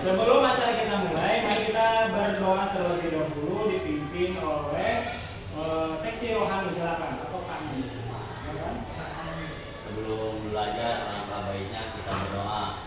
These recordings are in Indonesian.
Sebelum acara kita mulai, mari kita berdoa terlebih dahulu dipimpin oleh seksi rohani, silakan atau kami. Sebelum belajar alangkah baiknya kita berdoa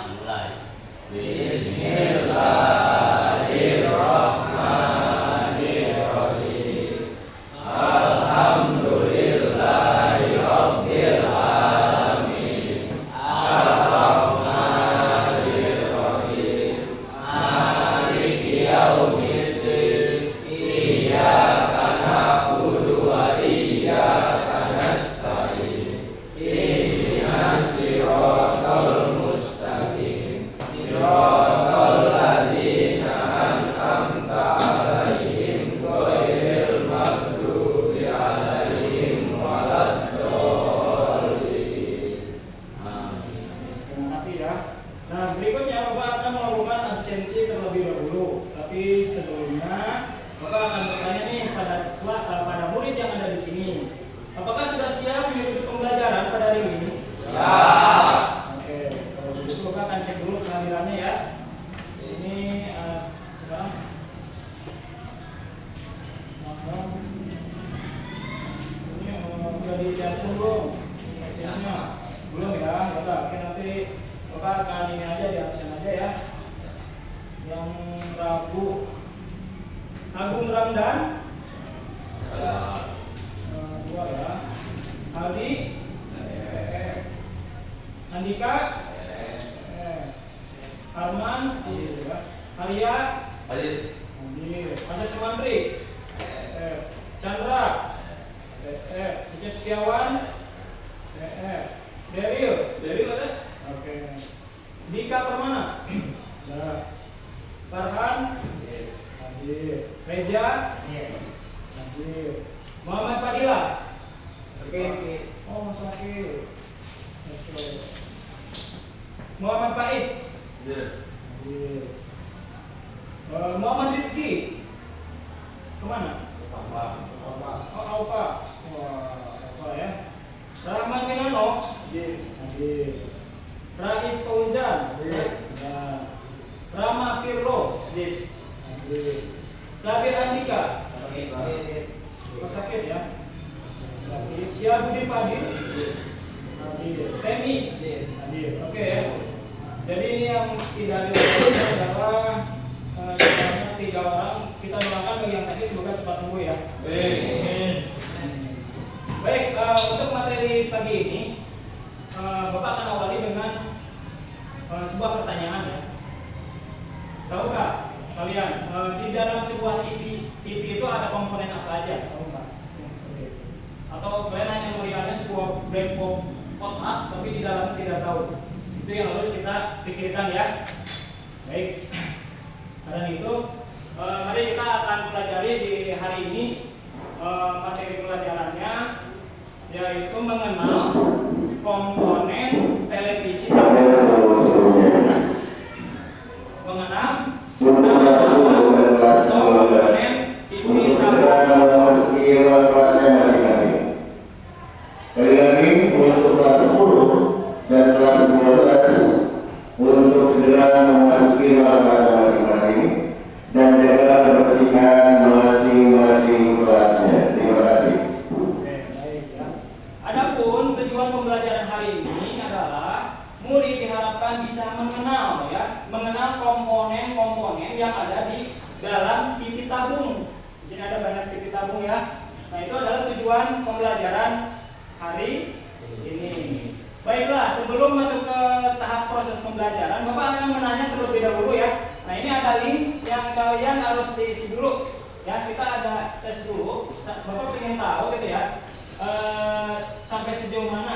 dimulai. Bismillahirrahmanirrahim. Alhamdulillahirabbil alamin. Arrahmanirrahim. Maliki yaumiddin. Iyyaka na'budu wa iyyaka nasta'in. Ihdinas siratal mustaqim. Siratal ladzina an'amta 'alaihim ghairil maghdubi 'alaihim waladdallin. Amin. Terima kasih ya. Nah, berikutnya Bapak akan melakukan absensi terlebih dahulu. Tapi sebelumnya Bapak akan bertanya nih pada murid yang ada di sini. Apakah sudah siap mengikuti pembelajaran pada hari ini? Siap. Oke, kalau begitu Bapak akan cek dulu kehadirannya ya. Ini sekarang ini udah disiapkan belum? Absennya belum ya? Ya udah, oke, nanti Bapak akan ini aja di absen aja ya. Yang Rabu Agung Ramdan dua ya. Aldi Andika Arman Arya Hadir. Asep Sumantri Chandra Cecep Setiawan Deril ada? Oke. Dika Permana Farhan hadir. Reja hadir. Muhammad Fadila. Oke. Oh, masuk lagi. Oke. Muhammad Faiz. Hadir. Muhammad Rizki. Kemana? Oh, Aupa. Wah, Aupa ya. Rahman Winano. Hadir. Rais Fauzan. Nah. Rama Pirlo. Hadir. Sabir Andika. Oh, sakit ya. Sakit. Syabudin Fadil. Hadir. Temi. Hadir. Oke ya. Jadi ini yang tidak diwakilkan adalah sebanyak 3 orang. Kita doakan bagi yang sakit semoga cepat sembuh ya. Baik, untuk materi pagi ini Bapak akan awali dengan sebuah pertanyaan ya. Tahukah kalian di dalam sebuah TV itu ada komponen apa aja? Tahu nggak? Atau kalian hanya melihatnya sebuah black kotak tapi di dalam tidak tahu? Itu yang harus kita pikirkan ya. Baik. Karena itu mari kita akan pelajari di hari ini materi pelajarannya yaitu mengenal komponen televisi tabung. Mengenal komponen TV tabung. Kali lagi untuk kelas 10 dan kelas 12 untuk segera memasuki ruangan masing-masing dan jaga kebersihan masing-masing kelasnya. Terima kasih. Oke, baik ya. Adapun tujuan pembelajaran hari ini adalah murid diharapkan bisa mengenal komponen-komponen yang ada di dalam TV tabung. Di sini ada banyak TV tabung ya. Nah, itu adalah tujuan pembelajaran hari ini. Baiklah, sebelum masuk ke tahap proses pembelajaran, Bapak akan menanya terlebih dahulu ya. Nah, ini ada link yang kalian harus diisi dulu. Ya, kita ada tes dulu. Bapak ingin tahu gitu ya, sampai sejauh mana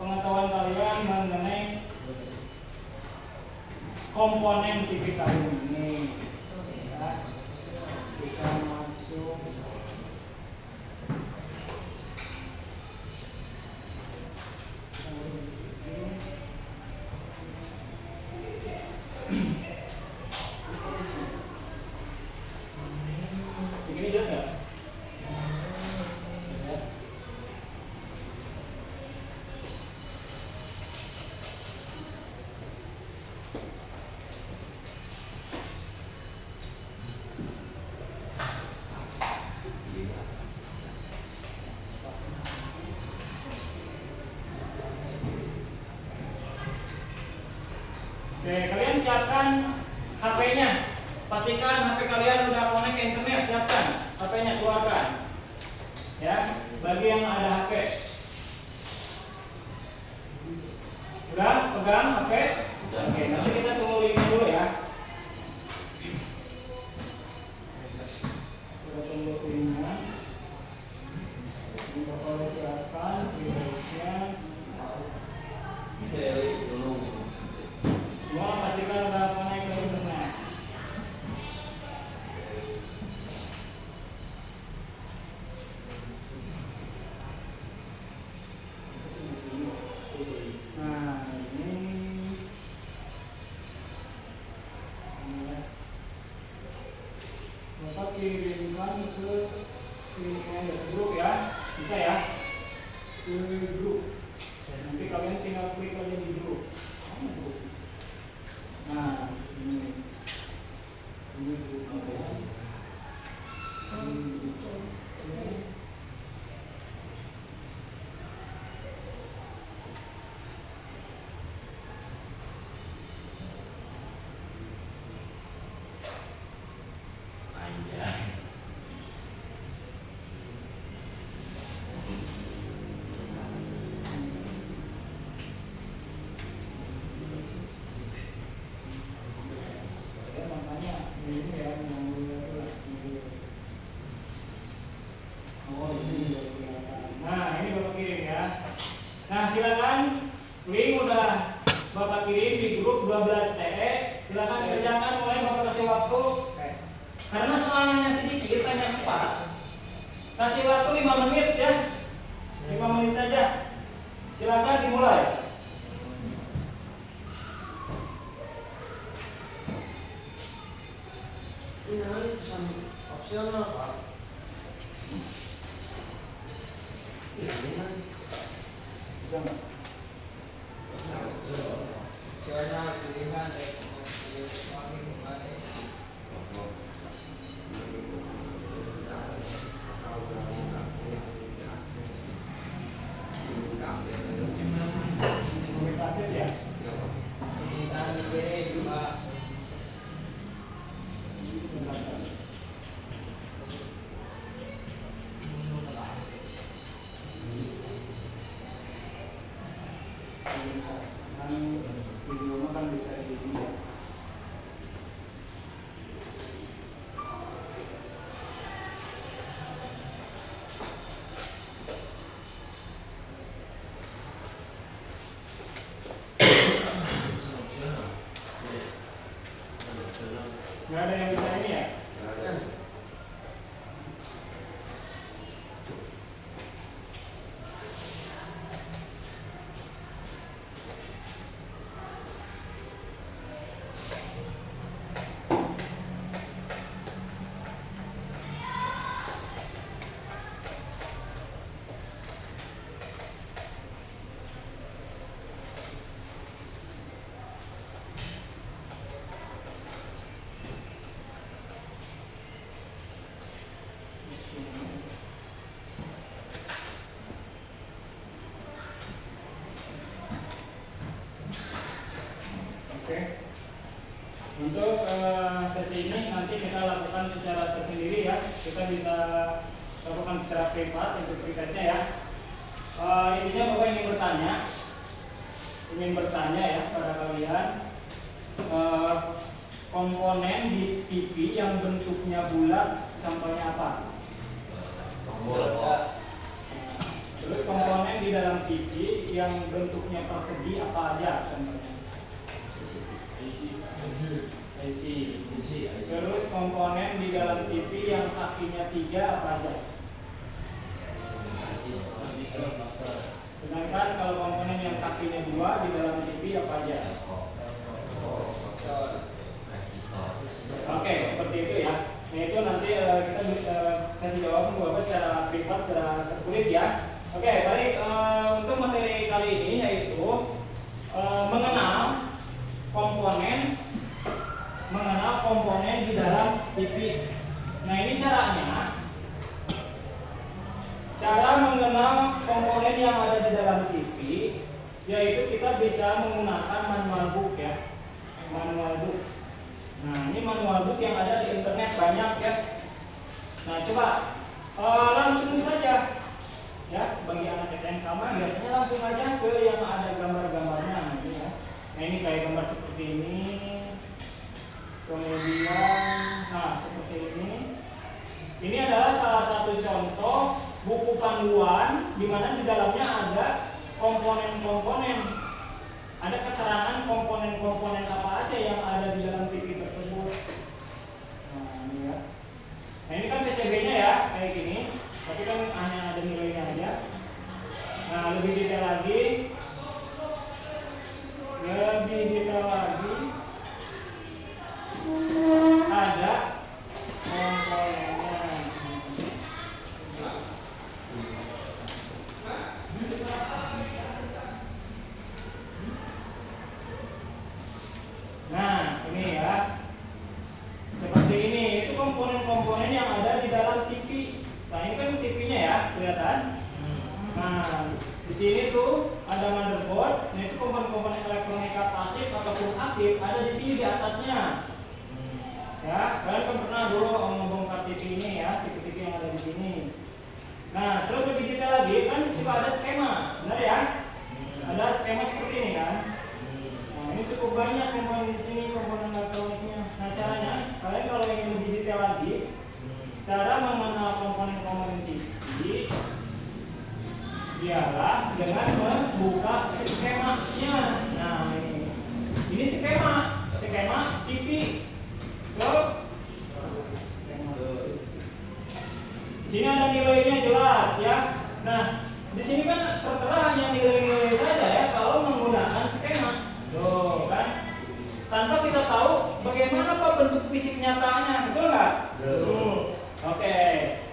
pengetahuan kalian mengenai komponen TV tabung ini. Ya, kita masuk. Begini jelas nggak? Oke, kalian siapkan HP-nya. Pastikan HP kalian udah connect ke internet, siapkan HP-nya, keluarkan. Ya, bagi yang ada HP. Udah pegang HP? Udah. Oke, nanti kita tunggu linknya dulu ya. Kita tunggu linknya. Kita boleh siapkan device-nya. Semua pastikan udah connect ke internet. Nah, ini ya. Bapak kirimkan ke grup ya, bisa ya, ke grup. Nanti kalian tinggal klik aja di grup. Nah, ini grup kalian. Ini grup. Nah, ini Bapak kirim ya. Nah, silakan link udah Bapak kirim di grup 12TE. Silakan kerjakan, mulai Bapak kasih waktu. Karena soalnya hanya sedikit, hanya 4. Kasih waktu 5 menit ya. 5 menit saja. Silakan dimulai. Ini namanya pesan opsional, Pak. Jangan. Opsional pilihan ekonomi kembali. Akses ya. Permintaan dikirim, Pak. Video kan bisa dilihat. Nggak ada yang bisa ini ya? Oke. Untuk sesi ini nanti kita lakukan secara tersendiri ya. Kita bisa lakukan secara privat untuk pretestnya ya. Intinya Bapak ingin bertanya ya pada kalian, komponen di TV yang bentuknya bulat contohnya apa? Terus komponen di dalam TV yang bentuknya persegi apa aja contohnya? IC. Terus komponen di dalam TV yang kakinya 3 apa aja? Sedangkan kalau komponen yang kakinya 2 di dalam TV apa aja? Oke, seperti itu ya. Nah itu nanti kita kasih jawaban Bapak secara privat, secara tertulis ya. Oke, baik. Untuk materi kali ini yaitu mengenal komponen di dalam TV. Nah ini cara mengenal komponen yang ada di dalam TV, yaitu kita bisa menggunakan manual book ya. manual book. Nah, ini manual book yang ada di internet banyak ya. Nah, coba langsung saja ya, bagi anak SMK mah biasanya langsung aja ke yang ada gambar-gambarnya gitu ya. Nah, ini kayak gambar seperti ini. Kemudian, nah seperti ini. Ini adalah salah satu contoh buku panduan di mana di dalamnya ada komponen-komponen. Ada keterangan komponen-komponen apa aja yang ada di dalam TV tersebut. Nah, ini ya. Nah, ini kan PCB-nya ya, kayak gini. Tapi kan hanya ada nilainya aja. Nah, lebih detail lagi. Ada komponennya. Nah, ini ya. Seperti ini, itu komponen-komponen yang ada di dalam TV. Nah, ini kan TV-nya ya, kelihatan. Nah, di sini tuh ada motherboard. Nah, itu komponen-komponen elektronika pasif ataupun aktif ada di sini di atasnya. Ya, kalian kan pernah dulu membongkar TV ini ya, TV-TV yang ada di sini. Nah, terus lebih detail lagi kan juga ada skema, benar ya? Ada skema seperti ini kan? Nah, ini cukup banyak komponen di sini, komponen elektroniknya. Nah, caranya kalian kalau ingin lebih detail lagi, cara mengenal komponen-komponen TV ialah dengan membuka skemanya. Nah, ini skema TV. Di sini ada nilainya jelas ya. Nah, di sini kan tertera hanya nilai-nilai saja ya kalau menggunakan skema. Tuh kan. Tanpa kita tahu bagaimana Pak bentuk fisik nyatanya, betul nggak? Oke.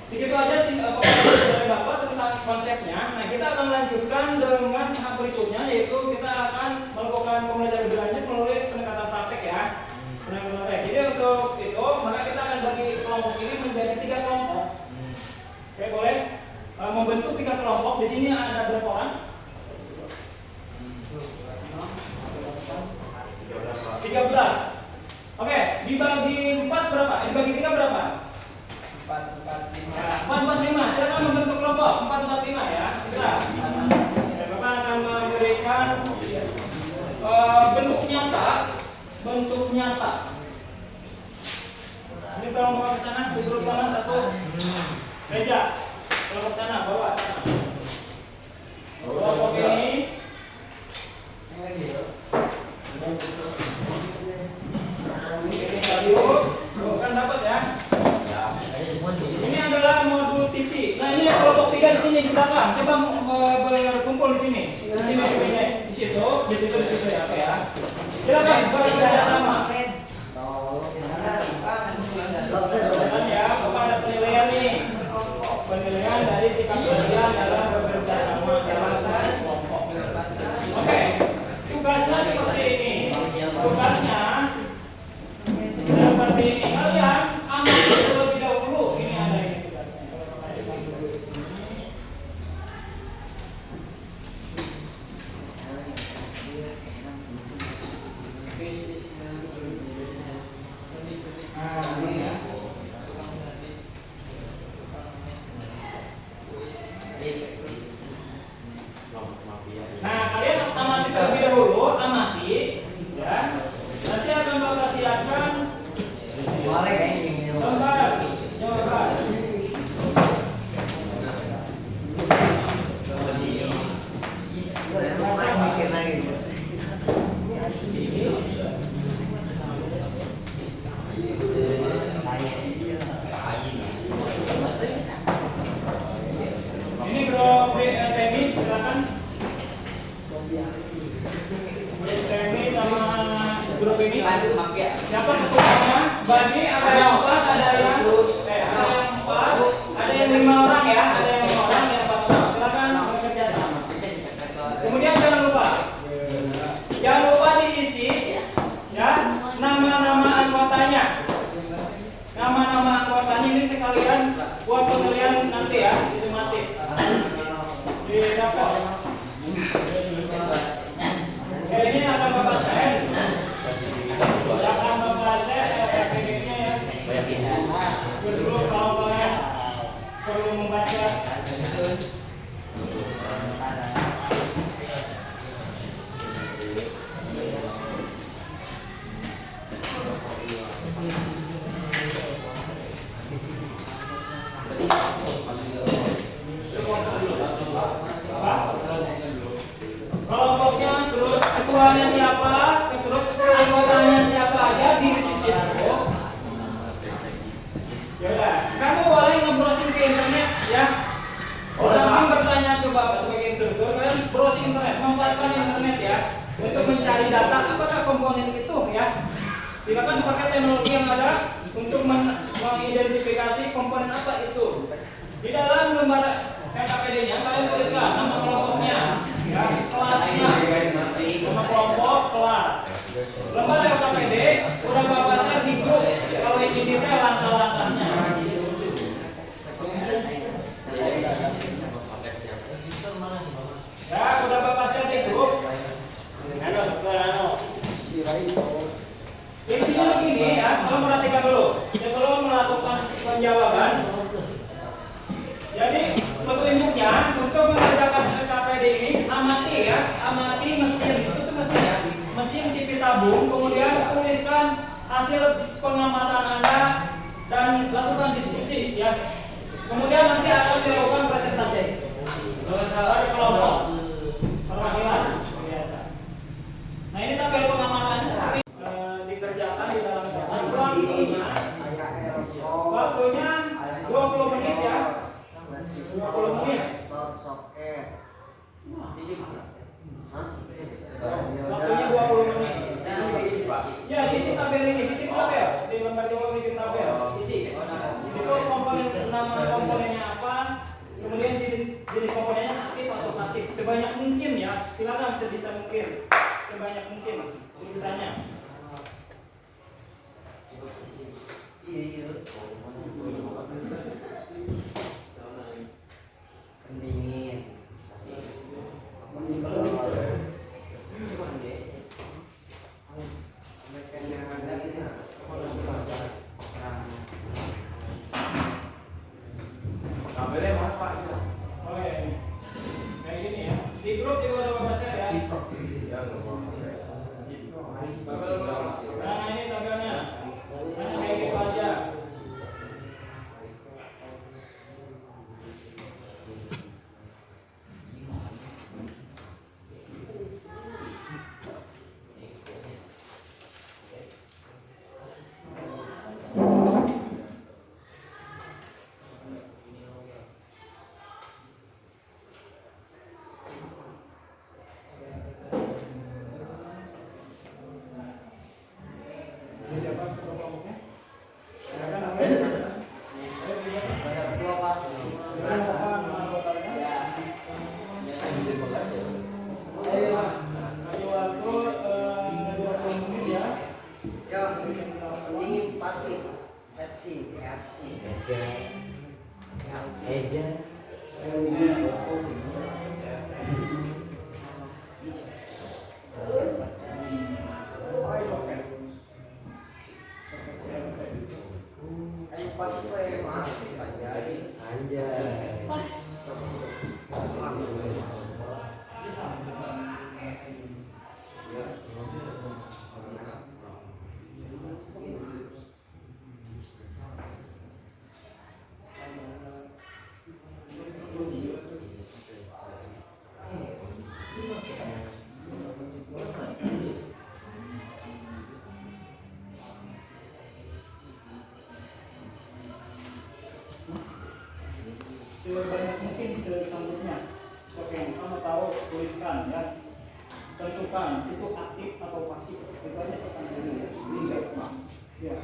Segitu aja sih dari Bapak tentang konsepnya. Nah, kita akan lanjutkan dengan tahap berikutnya, yaitu kita akan melakukan pembelajaran lebih lanjut melalui pendekatan praktek ya. Jadi untuk itu maka kita akan bagi kelompok ini menjadi 3 kelompok. Oke, boleh membentuk 3 kelompok. Di sini ada berapa orang? 13. Oke, dibagi 4 berapa? Dibagi 3 berapa? 4-4-5. Silakan membentuk kelompok 4-4-5 ya. Segera. Bapak akan memberikan bentuk nyata. Bentuk nyata. Ini tolong bawa ke sana, duduk sana satu. Meja. Kelompok sana, bawa sana. Kelompok ini. Kan dapat ya? Ini adalah modul TV. Nah, ini kelompok 3 di sini di belakang. Coba berkumpul di sini. Di sini TV-nya. Di situ ya, Oke ya. Silakan bekerja sama. Silakan ya, Bapak ada penilaian nih. Penilaian dari sikap kalian dalam bekerja sama dalam satu kelompok. Oke, tugasnya seperti ini. Tugasnya seperti ini. Kalian amati terlebih dahulu. Ini ada ini tugasnya. Nah, kalian amati terlebih dahulu, amati, ya. Nanti akan Bapak siapkan gambar, jawaban. Ini Bro Temi, silakan. Temi sama grup ini. Siapa ketuanya? Bagi ada yang 4, ada yang 4, ada yang 5 orang ya, ada yang 5 orang, ada yang 4 orang. Silakan bekerja sama. Kemudian jangan lupa diisi ya nama-nama anggotanya. Nama-nama anggotanya ini sekalian buat penilaian nanti ya di sumatif. Di dapur. Oke, ini akan Bapak share. Betul, kalian browsing internet, memanfaatkan internet ya untuk mencari data apakah komponen itu ya. Silakan pakai teknologi yang ada untuk mengidentifikasi komponen apa itu. Di dalam lembar LKPD-nya kalian tuliskan nama kelompoknya, ya, kelasnya, nama kelompok, kelas. Lembar LKPD udah bapak share di grup. Kalau ingin detail langkah-langkahnya. Ya, udah bapak share di grup. Intinya begini ya, kalau perhatikan dulu sebelum melakukan penjawaban. Jadi petunjuknya untuk mengerjakan LKPD ini amati ya, amati mesin itu tuh mesin ya, mesin TV tabung. Kemudian tuliskan hasil pengamatan Anda dan lakukan diskusi ya. Kemudian nanti akan dilakukan presentasi pada kelompok perwakilan biasa. Nah ini tabel pengamatannya seperti dikerjakan di dalam waktunya 20 menit ya, 20 menit. Waktunya 20 menit. Ya diisi tabel ini, bikin tabel di lembar jawab, bikin tabel isi. Itu komponen, nama komponennya apa, kemudian jenis komponennya aktif atau pasif sebanyak mungkin ya. Silakan sebisa mungkin, sebanyak mungkin sebisanya. Di grup juga ada bapak share ya. Nah ini tabelnya, hanya kayak gitu aja. Sebanyak mungkin selanjutnya. Oke, kamu tahu, tuliskan ya. Tentukan itu aktif atau pasif. Itu aja pertanyaan dulu ya. Ini guys, Pak. Ya,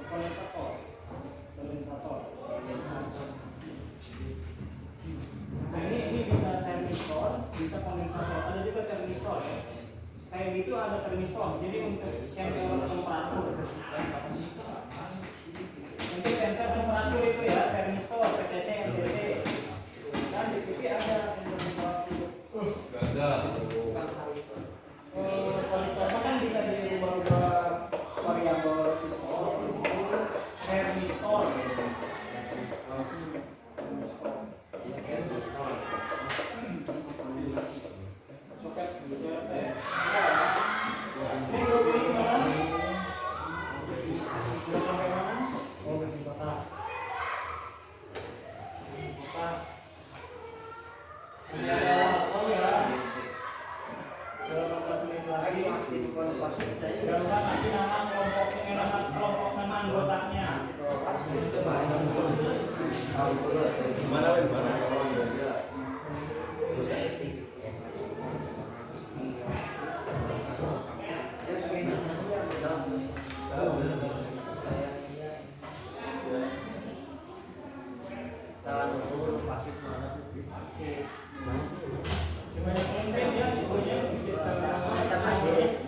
kondensator. Kondensator. Nah, ini bisa termistor, bisa kondensator. Ada juga termistor ya. Kayak gitu ada termistor. Jadi untuk sensor temperatur. Untuk sensor temperatur itu ya, termistor, PTC, MTC. Dan di TV ada sensor temperatur. Gak ada. Kondenstor kan bisa dirubah-ubah variabel resistor, termistor. Soket BCRT. Ini grup ini gimana? Sudah sampai mana? Oh, masih kotak. Kotak. Ini ada oh ya. Jangan lupa kasih nama kelompok nama anggotanya. Mana weh mana? Dosa etik. Cuma yang penting ya ibunya kita kasih.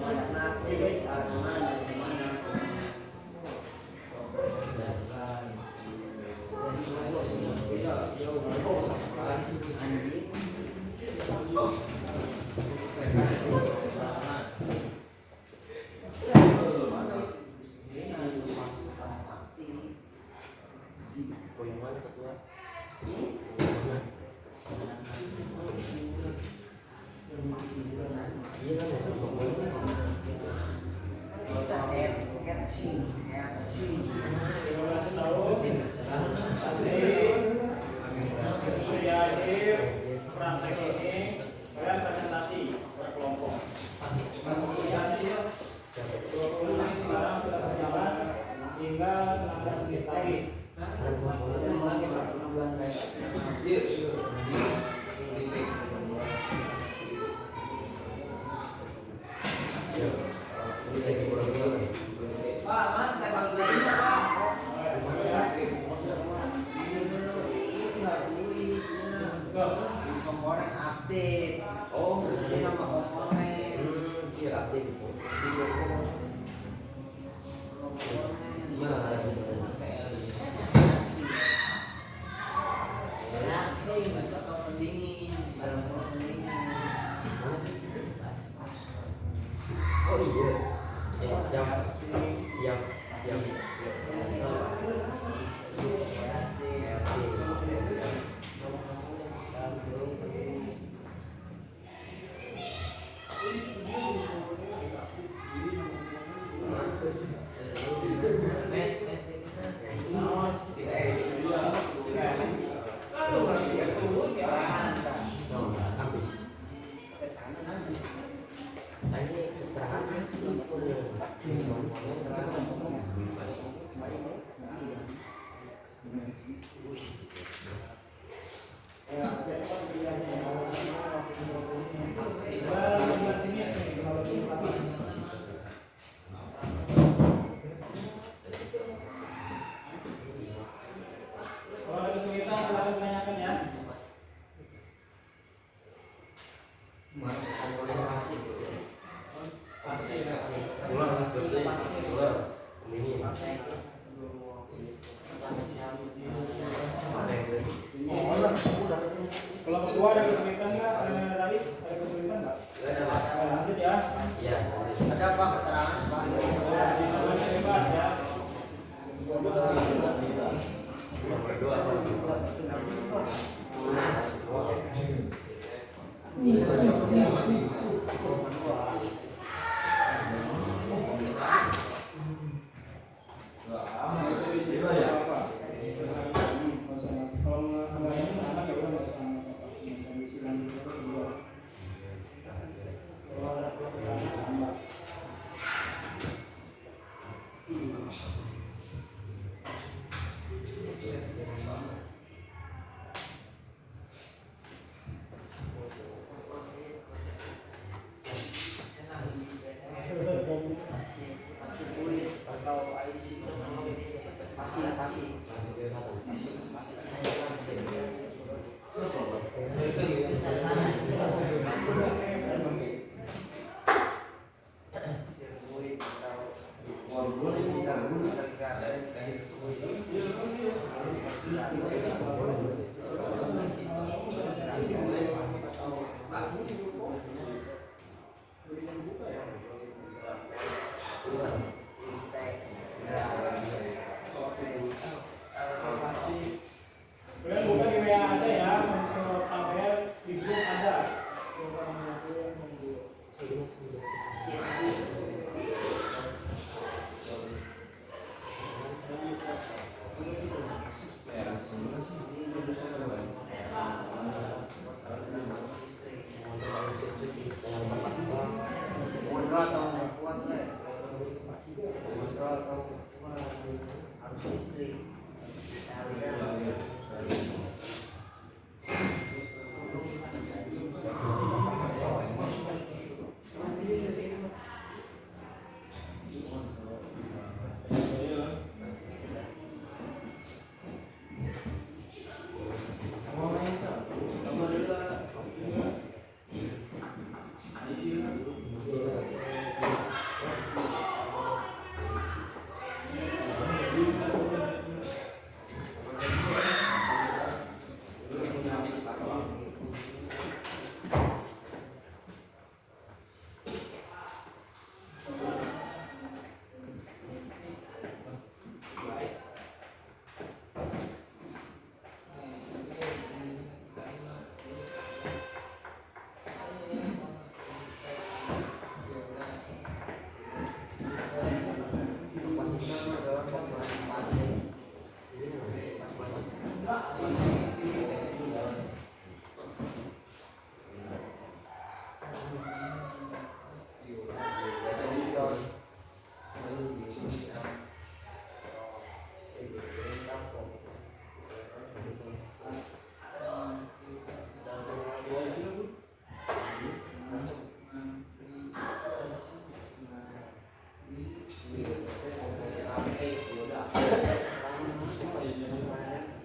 Praktek ini kalian presentasi berkelompok. Sekarang sudah berjalan hingga 16 menit lagi. Pak, man, tembak lagi Pak. Komponen aktif. Oh, berarti nama komponen. Iya aktif. Reaksi, atau pendingin, barang pendingin. Oh iya. Siap. Kalau ada kesulitan silahkan tanyakan ya. Kalau kedua ada kesulitan nggak? Ralis ada kesulitan nggak? Lanjut ya. Ada apa keterangan Pak? Ya, namanya bebas ya. Kalian buka di WA ada ya, untuk tabel di grup ada. Mundur atau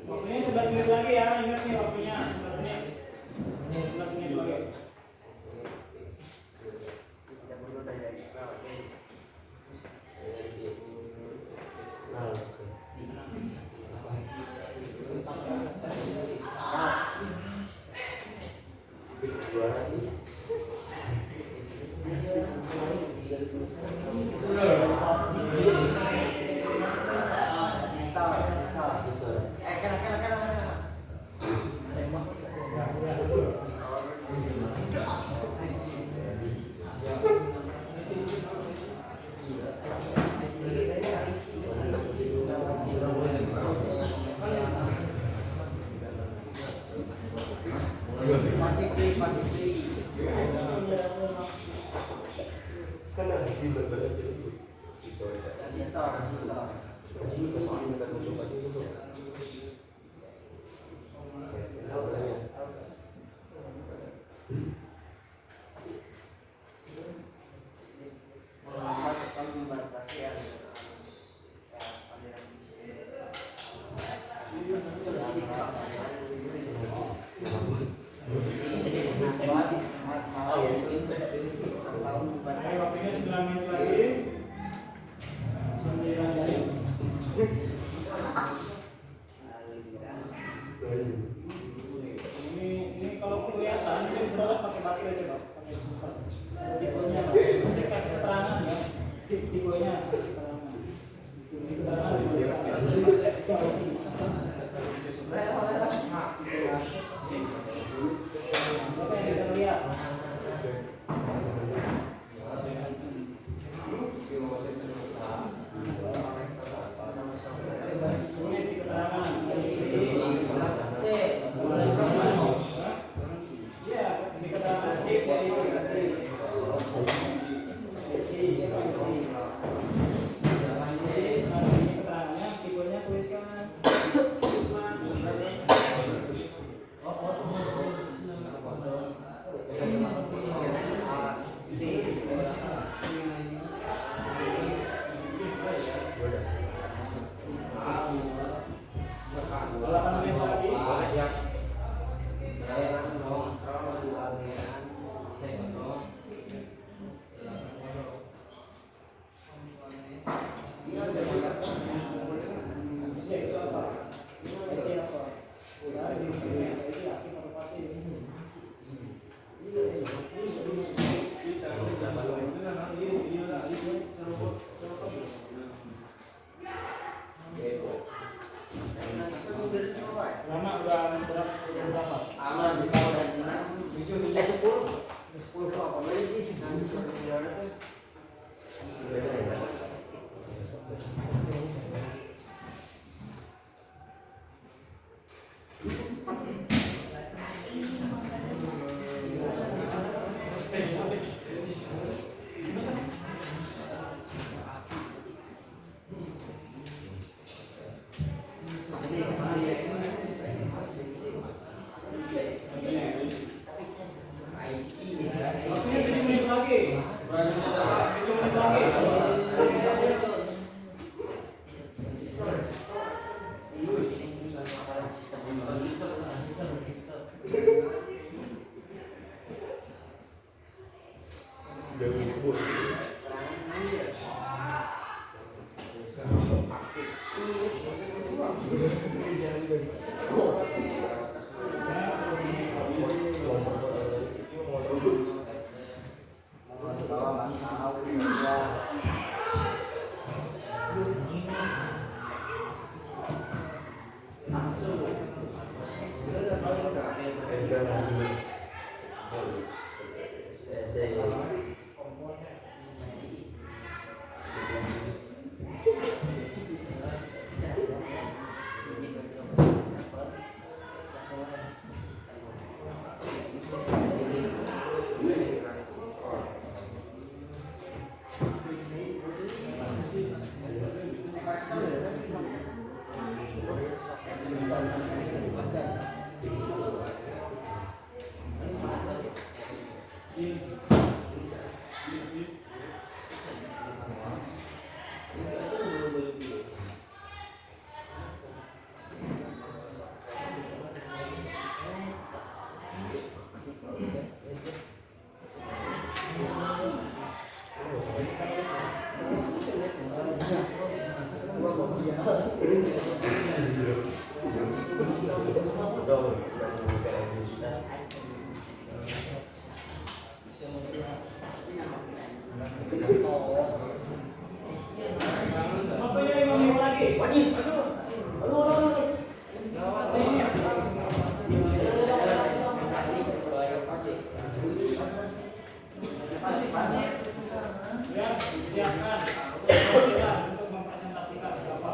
Waktunya 11 menit lagi ya, ingat nih waktunya 11 menit. 11 menit lagi. Waktunya 9 menit lagi. 9 menit. Ini kalau kelihatan ini bisa pakai baterai aja Pak. Pakai super. Tipenya Pak. Cek keterangan ya. Tipenya keterangan. Bapak yang bisa lihat. Lama udah berapa? Aman, kalau udah 10 berapa lagi sih? Nanti sudah tuh. Sampai 5 minggu lagi. Wajib. Ya, siapkan untuk mempresentasikan siapa.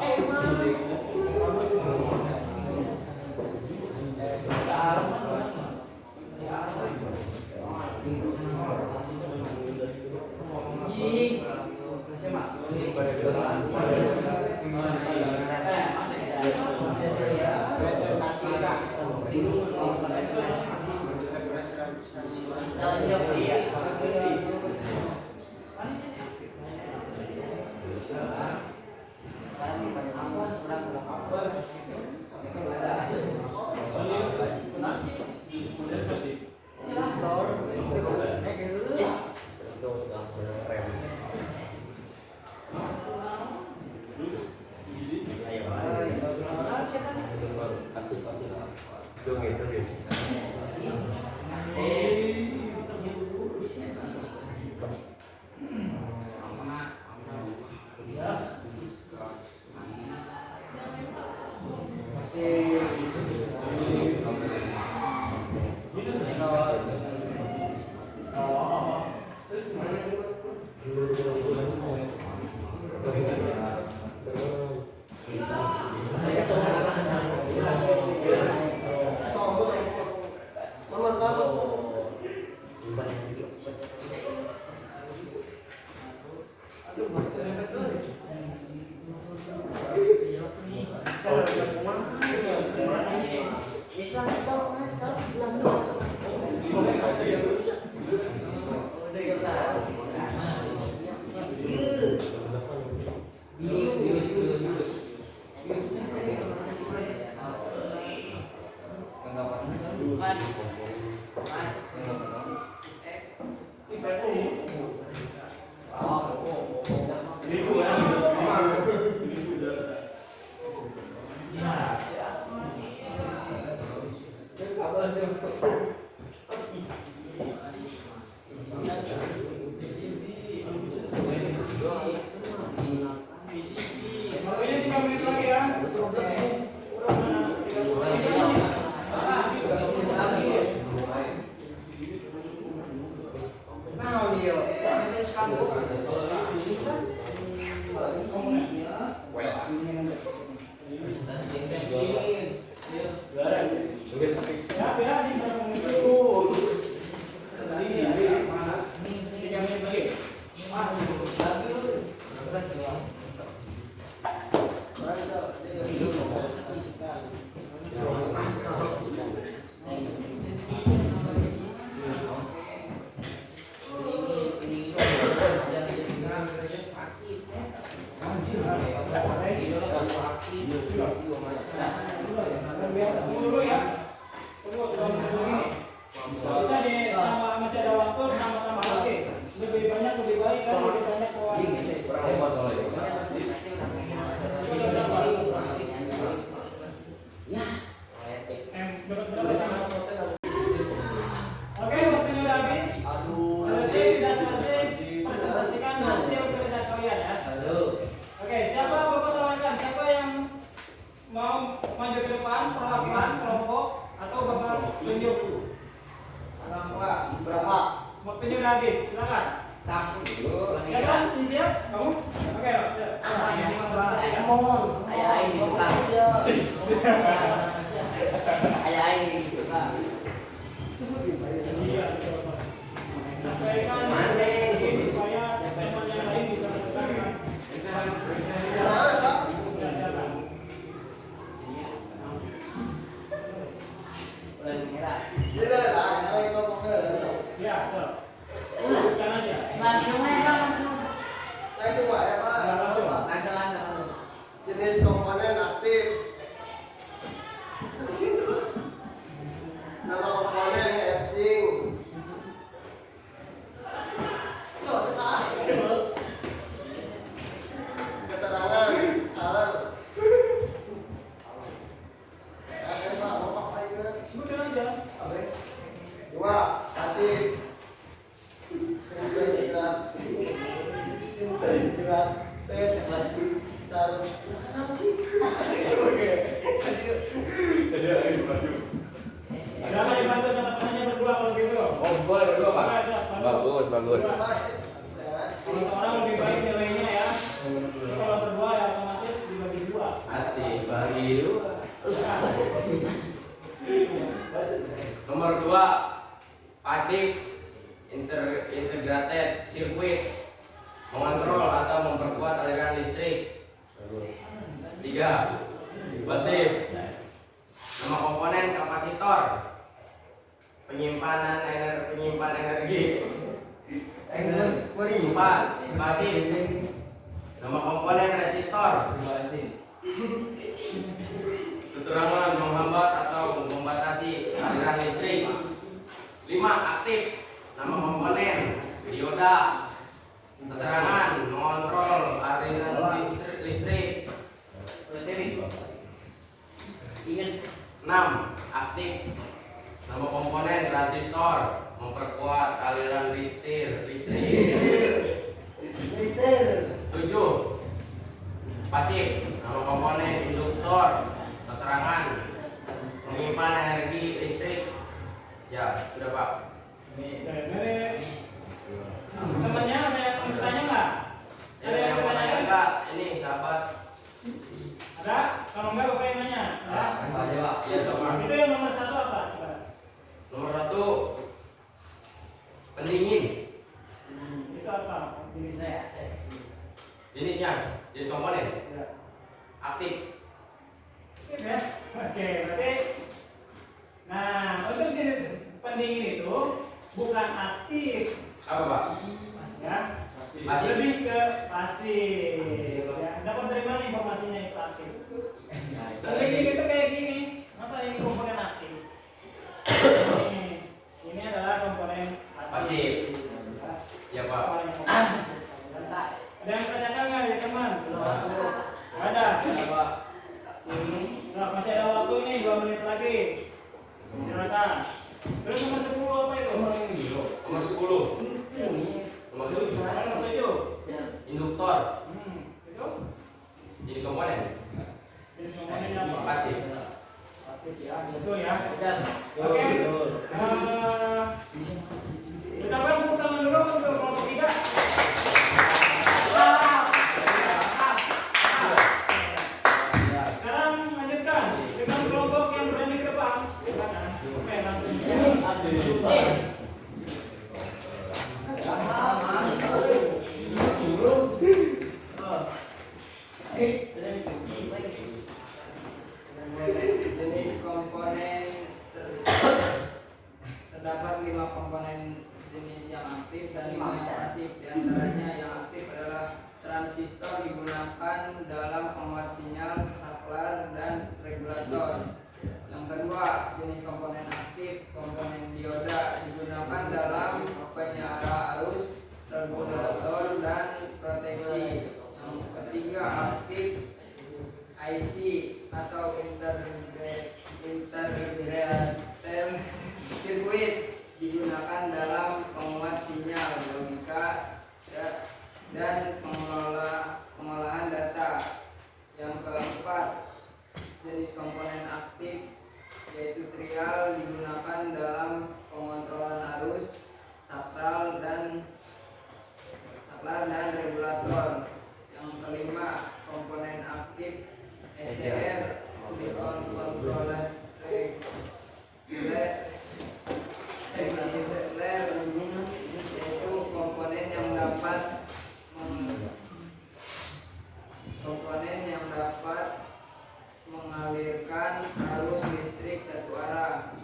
Tunggu ya. Tunggu. Bisa di masih ada waktu tambah lagi. Lebih kan ditanya Kurang apa soalnya? berapa sama. Oke, waktunya udah habis. Selesai tidak selesai, presentasikan hasil kerja kalian ya. Oke, siapa bapak tawarkan? Siapa yang mau maju ke depan, perwakilan kelompok atau bapak tunjuk? Berapa? Waktunya udah habis, silakan. Siapa? Ini siap? Kamu? Oke, siap. Iya, betul, Pak. Sampaikan ini supaya teman yang lain bisa mendengarkan. Ya, silakan. Ya, siap. Bukan aja. Langsung Pak ya Pak. Ya, langsung. Jenis komponen aktif. Nama komponen etching. Keterangan alat. Ada Pak, mau apa itu? Sebutkan aja. Dua, pasif. Integrat. Tes. Satu. Apa sih? Sebagai. Ada apa dibantu sama temannya berdua kalau gitu? Oh, boleh berdua, Pak. Oke, siap. Bagus, bagus. Kalau seorang lebih baik nilainya ya. Jadi kalau berdua ya otomatis dibagi dua. Asik, bagi dua. Nah, Nomor 2, pasif integrated circuit, mengontrol atau memperkuat aliran listrik. 3, pasif, nama komponen kapasitor, penyimpan energi. 4, pasif, nama komponen resistor, keterangan menghambat atau membatasi aliran listrik. 5, aktif, nama komponen dioda, keterangan mengontrol aliran listrik. 6, aktif, nama komponen transistor, memperkuat aliran listrik. 7, pasif, nama komponen induktor, keterangan menyimpan energi listrik. Ya, sudah Pak. dari temannya ada yang mau bertanya nggak? Ada yang Yang mau mau bertanya? tanya enggak? Ini sahabat. Ada? Kalau enggak bapak yang nanya. Ada? Iya, sama. Itu yang nomor 1 apa? Coba. Nomor 1, pendingin. Itu apa? Ini saya. Jenisnya, jenis komponen Ya. aktif. Oke, ya. Oke, berarti nah, untuk jenis pendingin itu bukan aktif, Apa Pak? ya. Pasif. Lebih ke pasif. Ya, dapat dari mana informasinya itu aktif? Pendingin itu kayak gini. Masa ini komponen aktif? Ini adalah komponen Pasif. Ya Pak. Ada yang tanyakan nggak ya teman? Nggak ada. Ya Pak. Nah, masih ada waktu nih 2 menit lagi. Silakan. Terus nomor 10 apa itu? Nomor 10. Nomor 7. Apa itu? Induktor. Itu? Jadi komponen Jenis komponennya apa? pasif. Pasif ya, betul ya. Oke. Kita tepuk tangan dulu untuk kelompok 3. Sekarang lanjutkan dengan kelompok yang berani ke depan. Oke, langsung. Jenis komponen terdapat 5 komponen jenis yang aktif dan 5 yang pasif. Di antaranya yang aktif adalah transistor digunakan dalam penguat sinyal, saklar, dan regulator. Yang kedua, jenis komponen aktif, komponen dioda digunakan dalam penyara arus, regulator, dan saklar dan regulator. Yang kelima, komponen aktif ECR, silikon controller regulator, yaitu komponen yang dapat mengalirkan arus listrik satu arah.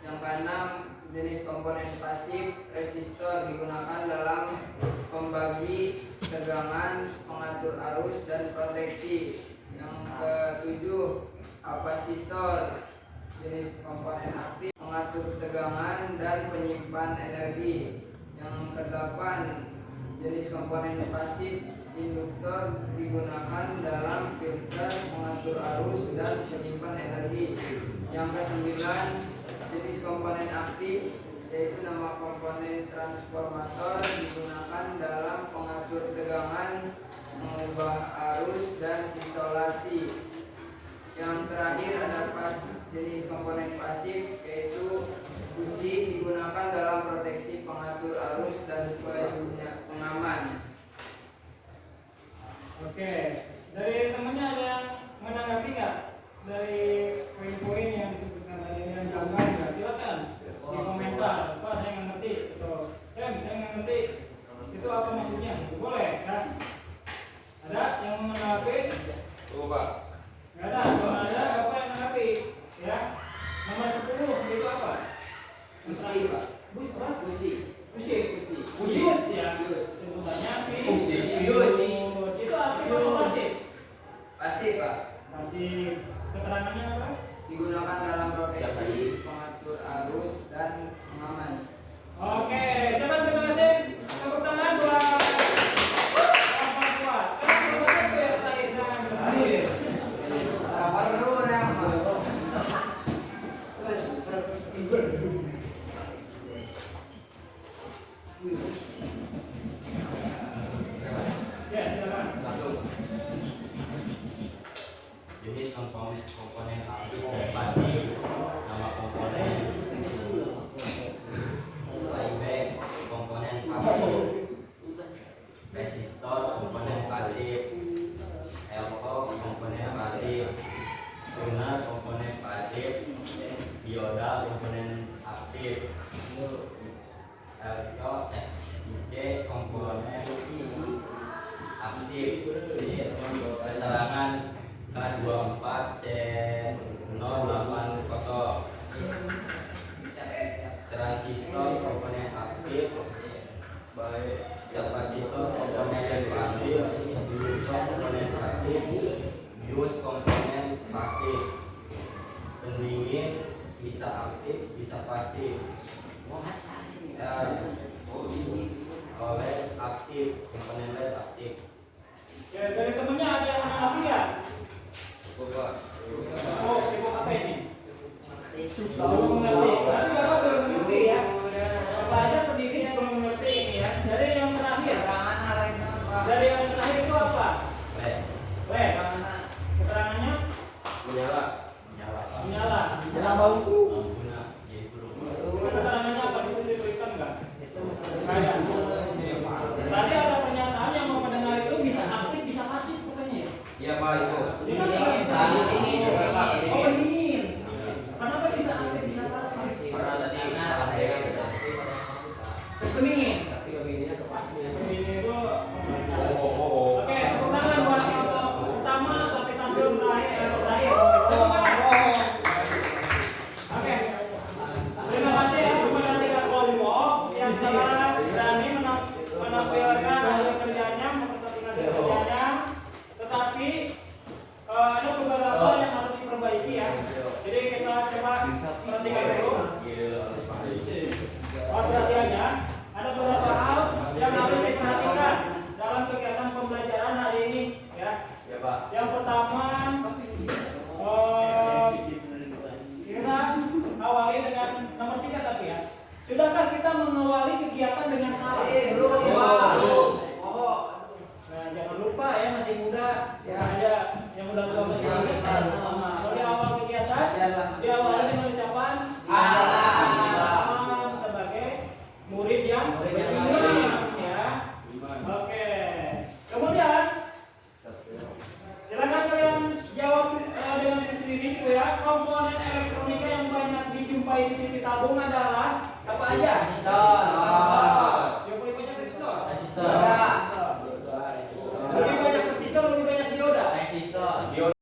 Yang keenam, jenis komponen pasif resistor digunakan dalam pembagi tegangan, pengatur arus dan proteksi. Yang ketujuh, kapasitor, jenis komponen aktif mengatur tegangan dan penyimpan energi. Yang kedelapan, jenis komponen pasif induktor digunakan dalam filter mengatur arus dan penyimpan energi. Yang kesembilan, jenis komponen aktif yaitu nama komponen transformator digunakan dalam pengatur tegangan, mengubah arus dan isolasi. Yang terakhir ada jenis komponen pasif yaitu busi digunakan dalam proteksi pengatur arus dan pengaman. Oke, dari temannya ada yang menanggapi nggak dari poin-poin yang disebutkan tadi yang janggal nggak? Silakan di komentar. Pak, saya nggak ngerti. Atau saya nggak ngerti. Itu apa maksudnya? Boleh kan? Ada yang menanggapi? Tuh Pak. Nggak ada. Kalau ada, bapak yang menanggapi. Ya. Nomor 10 itu apa? Busi, Pak. Bus apa? Busi. Busi. Busi. Ya. Bus. Sebutannya Busi. Bus. Itu aktif atau pasif? Pasif, Pak. Pasif. Keterangannya apa? Digunakan dalam proteksi, pengatur arus dan pengaman. Oke, coba terima kasih. Tepuk tangan buat Bapak Puas. Sekarang kita masuk ke terakhir, jangan berhenti. Sabar dulu yang Ya, silakan. Langsung. Jenis komponen aktif dan pasif. Nama komponen playback, komponen pasif. Resistor, komponen pasif. Elko, komponen pasif. Tuner, komponen pasif. Dioda, komponen aktif. IC, komponen aktif. Keterangan K24C080. Transistor komponen aktif, baik kapasitor komponen pasif, induktor komponen pasif, bios komponen pasif. Pendingin bisa aktif, bisa pasif. OLED aktif, komponen LED aktif. Ya, dari temennya ada yang menanggapi ya? Cukup Pak. Oh, cukup apa ini? Belum mengerti. Berarti Bapak belum mengerti ya? Bapak aja pendidik yang belum mengerti ini ya. Dari yang terakhir. Dari yang terakhir itu apa? LED. LED. Keterangannya Menyala. Menyala. menyala. Guna, yaitu Keterangannya apa? Di sini dituliskan enggak? Ada. Tadi ada pernyataan yang mau mendengar itu bisa aktif, bisa pasif katanya ya. Iya Pak itu. Ini kan dingin. Pak. Oh, pendingin. Kenapa bisa aktif, bisa pasif? Karena tadi ada Pendingin. tapi ini ke pasnya. Pendingin itu Oke, tepuk tangan buat kelompok pertama tapi tampil terakhir. Oke. Terima kasih kepada 3 kelompok yang telah berani menampilkan hasil kerjanya, mempresentasikan kerjanya. Tetapi ada beberapa yang harus diperbaiki ya. Jadi kita coba perhatikan dulu. Perhatiannya ada beberapa hal yang harus diperhatikan. titik itu ya. Komponen elektronika yang banyak dijumpai di titik tabung adalah apa aja? Sensor.